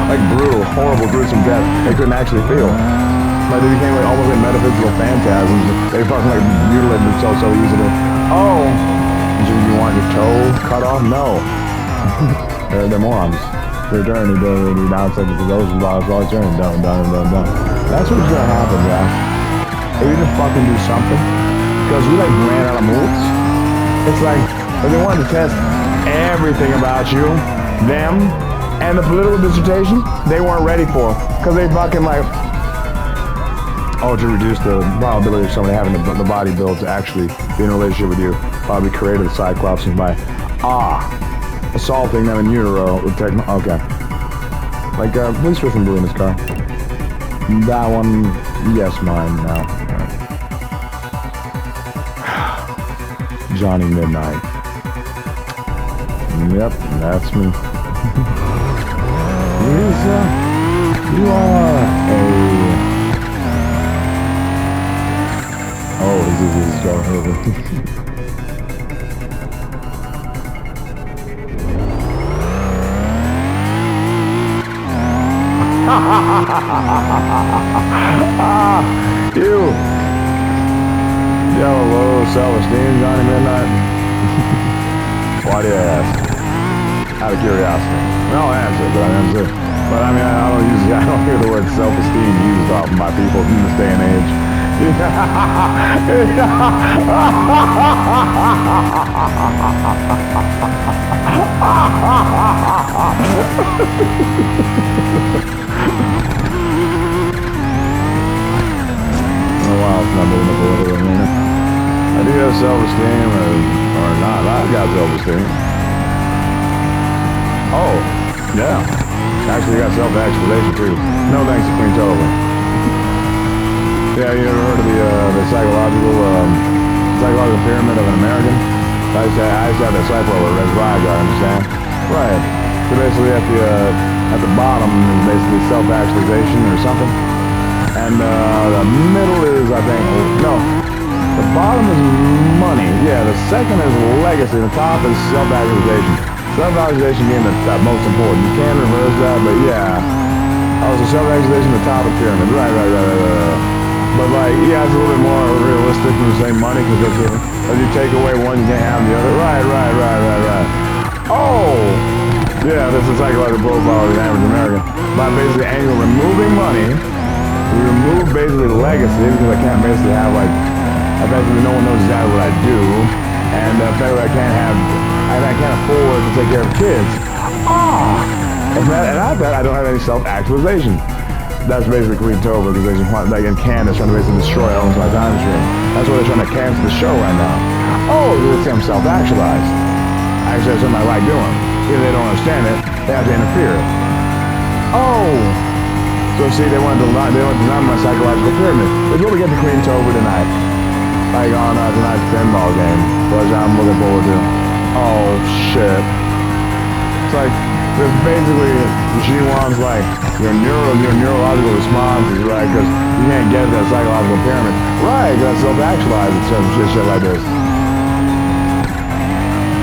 like brutal, horrible, gruesome death. They couldn't actually feel. Like they became like almost like metaphysical phantasms. They fucking like mutilated themselves so easily. Oh, you want your toe cut off? No. They're morons. They're turning, they denounce like those who lost all turning, done. That's what's gonna happen, Josh. They need to fucking do something. Because we like ran out of moves. It's like, if they wanted to test everything about you, them, and the political dissertation, they weren't ready for. Because they fucking like, to reduce the probability of somebody having the body build to actually be in a relationship with you, probably created the Cyclops by, assaulting them in utero with okay. Like, police with some blue in his car. That one, yes, mine now. Johnny Midnight. Yep, that's me. Lisa, you are a... Oh, this is going over. You have a low self-esteem, Johnny Midnight? Why do you ask? Out of curiosity. No answer, but I answer. But I mean, I don't hear the word self-esteem used often by people in this day and age. Oh wow, it's not moving up a little bit. I do have self-esteem, or not. I've got self-esteem. Oh, yeah. Actually, you got self-actualization too. No thanks to Queen Tova. Yeah, you ever heard of the psychological pyramid of an American? I used to have that cipher over Res Raga, understand? Right. So basically at the bottom is basically self-actualization or something. And the middle is, I think, no. The bottom is money. Yeah, the second is legacy. The top is self-actualization. Self-actualization being the most important. You can reverse that, but yeah. Oh, so self-actualization the top of the pyramid. Right. But like, yeah, it's a little bit more realistic than the same money, because if you take away one, you can't have the other. Right. Oh! Yeah, this is psychological profile of the average American. By basically removing money, we remove basically legacy, because I can't basically have like, effectively no one knows exactly what I do, and effectively I can't afford to take care of kids. And I bet I don't have any self-actualization. That's basically Queen Tova, because they just want, like in Candace, trying to basically destroy all my time stream. That's why they're trying to cancel the show right now. Oh, they say I'm self-actualized. Actually, that's something I like doing. If they don't understand it, they have to interfere. Oh! So see, they want to design my psychological pyramid. It's what we get to Queen Tova tonight. Like on tonight's pinball game, which I'm looking forward to. Oh, shit. It's like, there's basically, she wants like, your neurological responses, right? Because you can't get that psychological pyramid. Right, because that's self-actualized and some shit like this.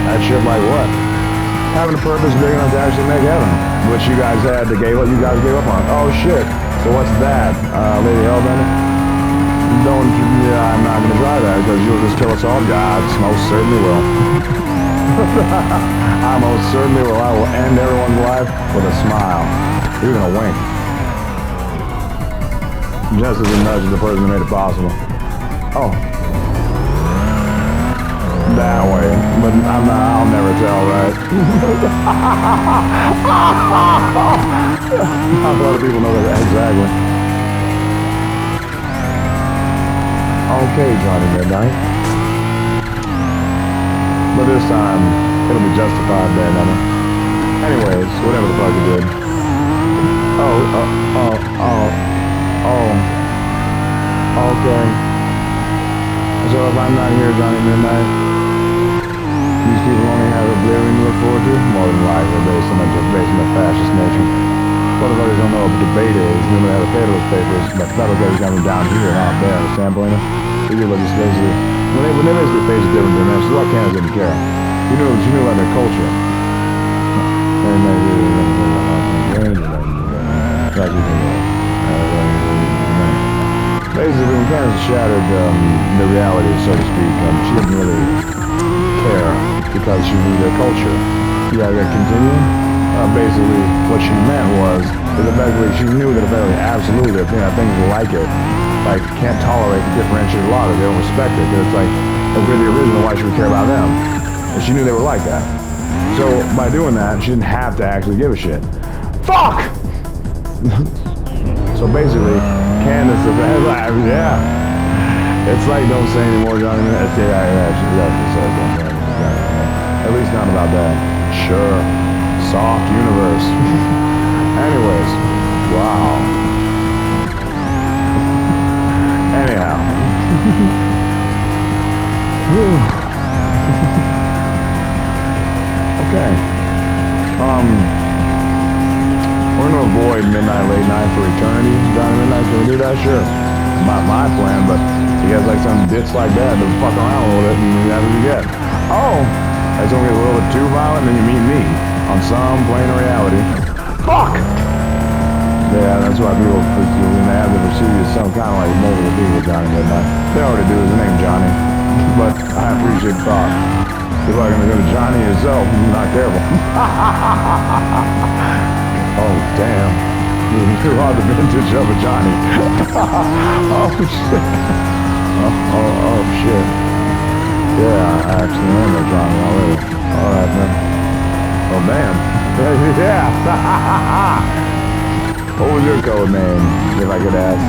That shit like what? Having a purpose big enough to actually make heaven, which you guys gave up on. Oh shit. So what's that, Lady Hellbender? I'm not gonna try that, because you'll just kill us all. God, most certainly will. I most certainly will. I will end everyone's life with a smile, even a wink. Just as a nudge to the person who made it possible. Oh. That way. But I'll never tell, right? Not a lot of people know that exactly. Okay, Johnny Midnight. But this time, it'll be justified, man. Anyways, whatever the fuck you did. Okay. So if I'm not here, Johnny Midnight, these people only have oblivion to look forward to? More than likely, based on the fascist nature. What the fuckers don't know what the debate is, and then they have the Federalist Papers, but Federalist Papers coming down here, not there, understand, Polina? So you basically, when they basically face a different dimension, why Canada didn't care? She knew about their culture. Basically, when Candace shattered the reality, so to speak, she didn't really care, because she knew their culture. You gotta continue? Basically, what she meant was, that effectively, she knew that effectively, absolutely, there are things like it, like, can't tolerate the differentiated law, that they don't respect it, because it's like, if we're the original, why should we care about them? And she knew they were like that. So, by doing that, she didn't have to actually give a shit. Fuck! So basically, Candace, yeah. It's like, don't say anymore, Johnny. At least not about that. Sure. Soft universe. Anyways. Wow. Anyhow. Okay. We're gonna avoid midnight, late night for eternity. Johnny Midnight, can we do that? Sure. Not my plan, but you guys like some bits like that, to fuck around a little bit, and that's what you get. Oh! That's only a little bit too violent, then you meet me on some plane of reality. Fuck! Yeah, that's why people, when they have to perceive you as some kind of like multiple people, Johnny Midnight. They already do, his name Johnny. But I appreciate the thought. You're like gonna go to Johnny yourself, you're not careful. Oh, damn. You are the vintage of a Johnny. Oh, shit. Oh, shit. Yeah, I actually am a Johnny already. Alright, man. Oh, damn. Yeah. What was your code name, if I could ask?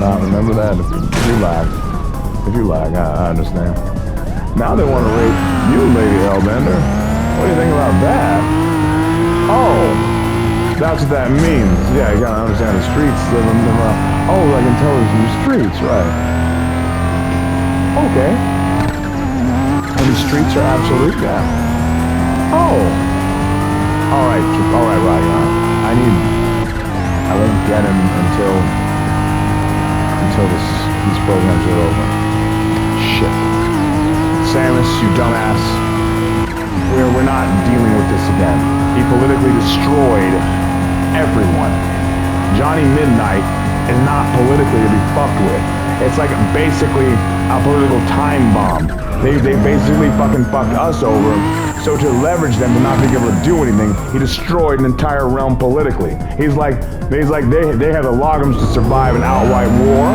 Not remember that. If you like, I understand. Now they want to rape you, Lady Hellbender. What do you think about that? Oh. That's what that means. Yeah, you gotta understand the streets. Oh, like intelligent streets, right. Okay. And the streets are absolute, yeah. Oh. Alright, right. I won't get him until these programs are over. Shit. Samus, you dumbass. We're not dealing with this again. He politically destroyed everyone. Johnny Midnight is not politically to be fucked with. It's like basically a political time bomb. They basically fucking fucked us over. So to leverage them to not be able to do anything, he destroyed an entire realm politically. He's like they have the logums to survive an outright war.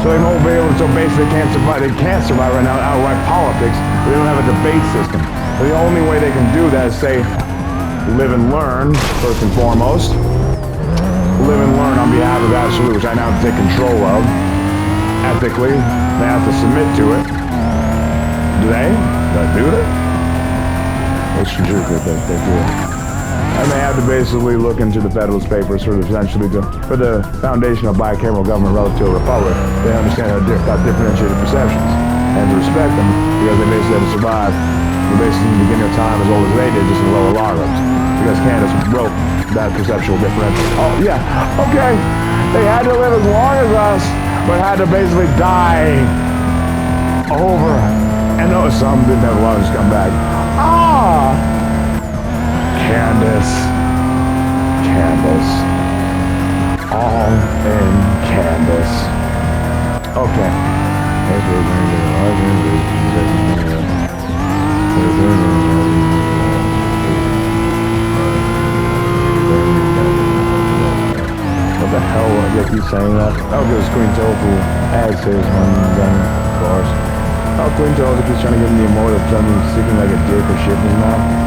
So they won't be able to, so basically they can't survive right now in outright politics. They don't have a debate system. The only way they can do that is say, live and learn, first and foremost. Live and learn on behalf of Absolute, which I now have to take control of. Ethically, they have to submit to it. Do they? Do they? It's true that they do it. And they have to basically look into the Federalist Papers for the foundation of bicameral government relative to a republic. They understand how differentiated perceptions and to respect them because they basically had to survive. Basically, in the beginning of time, as old as they did, just in lower logarithms. Because Candace broke that perceptual differential. Oh, yeah, okay. They had to live as long as us, but had to basically die over. And no, some didn't have lungs come back. Ah! Candace. All in Candace. Okay. What the hell would I keep saying that? Oh, because Queen Tofu ad salesman then, of course. Oh, Queen Tofu keeps trying to give me the emote of something sticking like a dick or shit in his mouth.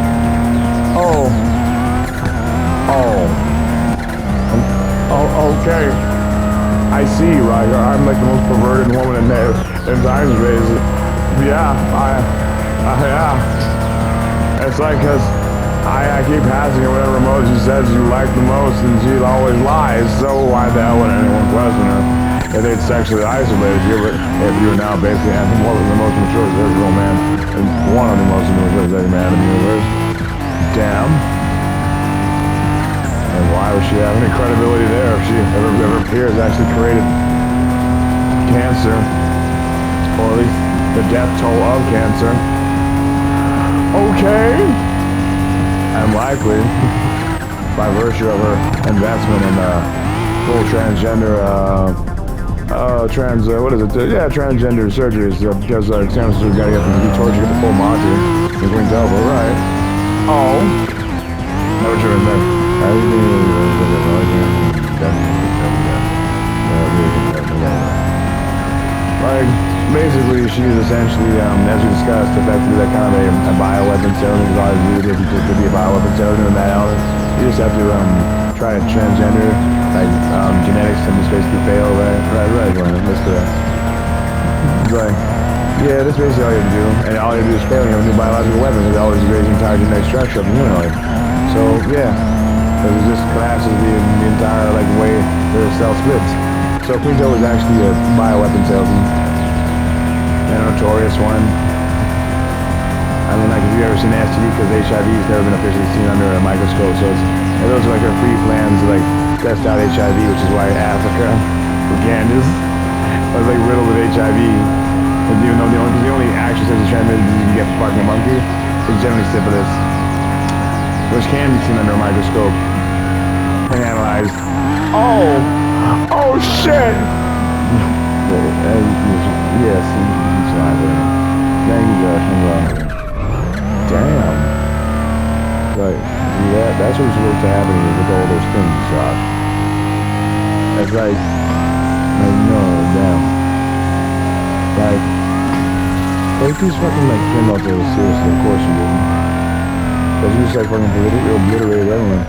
Okay. I see, Ryder. I'm like the most perverted woman in time space. Yeah, yeah. It's like, cause I keep asking her whatever emote she says you like the most, and she always lies. So why the hell would anyone question her if they'd sexually isolated you? But if you're now basically having one of the most mature sexual man, and one of the most mature sexual man in the universe. Damn. And why would she have any credibility there if her peers actually created cancer, or at least the death toll of cancer? Okay. And likely, by virtue of her investment in full transgender, transgender surgeries, because Samus has got to get them to be tortured, get the full Monty, the Queen Delva, right? Oh. No truth there. Like, basically, she's essentially, as we discussed, effectively that kind of a bioweapon salesman. Because all you do to be a bioweapon salesman in that element, you just have to try to transgender, like genetics, and just basically fail. Right, that's correct. Right. Yeah, that's basically all you have to do, and all you have to do is fail. You have a new biological weapon that always degrades the entire genetic structure of the humanoid. So yeah. Because it just collapses the entire way the cell splits. So Queen Tofu is actually a bioweapon salesman. And a notorious one. I mean, like, if you've ever seen STD, because HIV has never been officially seen under a microscope, so those are like her free plans to test out HIV, which is why Africa, Ugandans, was riddled with HIV. And even though the only actual sexually transmitted disease you get from fucking a monkey is generally syphilis, which can be seen under a microscope and analyzed. Oh shit! Yes, he's fine. Thank you, Josh. Damn. Right. Yeah, that's what's supposed to happen with all those things you saw. That's no, damn. Take these fucking criminals seriously, of course you didn't. Because you just fucking obliterated everyone.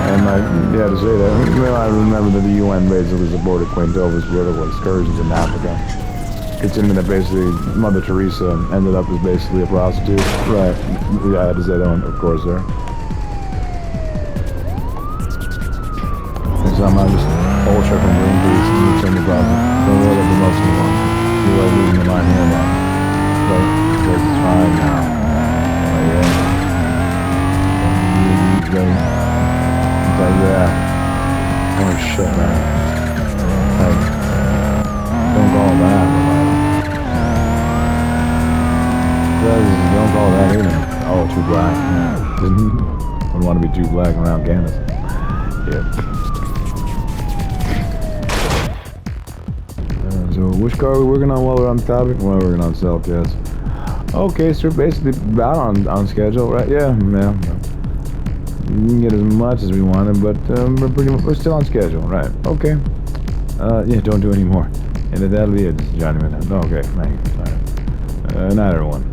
And to say that, I remember that the UN basically supported Queen Tofu's political excursions in Africa. Considering that basically Mother Teresa ended up as basically a prostitute. Right. Yeah, I had to say that one, of course, there. I'm just ultra from Greenpeace and you turn the browser. Don't worry about the most anymore. You are losing your mind here now. But because it's fine now. Like, yeah. But yeah. Oh shit, man. Like, don't call that, but like. Don't call that either. Oh, too black. Wouldn't want to be too black around Candace. Yep. So which car are we working on while we're on the topic? Well, we're working on Cellcast. Okay, so we're basically about on schedule, right? Yeah. We didn't get as much as we wanted, but we're still on schedule, right? Okay. Yeah, don't do any more. And that'll be it, Johnny. Okay, thank you. All right. Night, everyone.